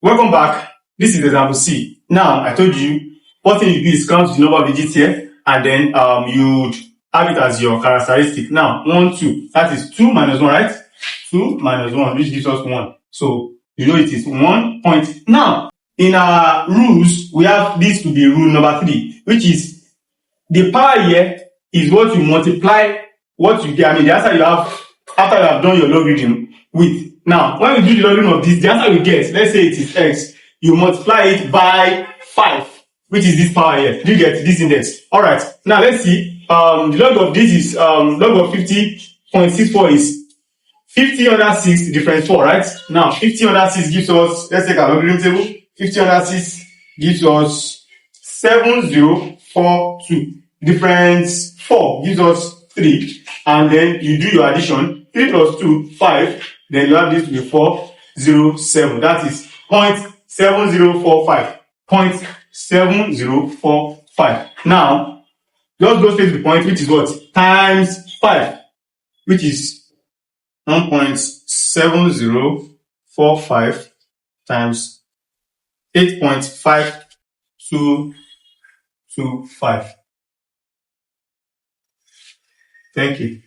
Welcome back. This is example C. Now, I told you, what thing you do is count the number of digits here, and then you have it as your characteristic. Now, 1, 2. That is 2 minus 1, right? 2 minus 1, which gives us 1. So, you know it is 1 point. Now, in our rules, we have this to be rule number 3, which is the power here is what you multiply what you get. I mean, the answer you have after you have done your logarithm with. Now, when we do the logarithm of this, the answer we get, let's say it is x, you multiply it by 5, which is this power here. You get this index. Alright, now let's see. The log of this is log of 50.64 is 50 under 6 difference 4, right? Now 50 under 6 gives us, let's take our logarithm table. 50 under 6 gives us 7042. Difference 4 gives us 3. And then you do your addition. 3 plus 2, 5. Then you have this to be 407. That is 0.7045. 0.7045. Now, just go straight to the point, which is what? Times 5. Which is 1.7045 times 8.5225. Thank you.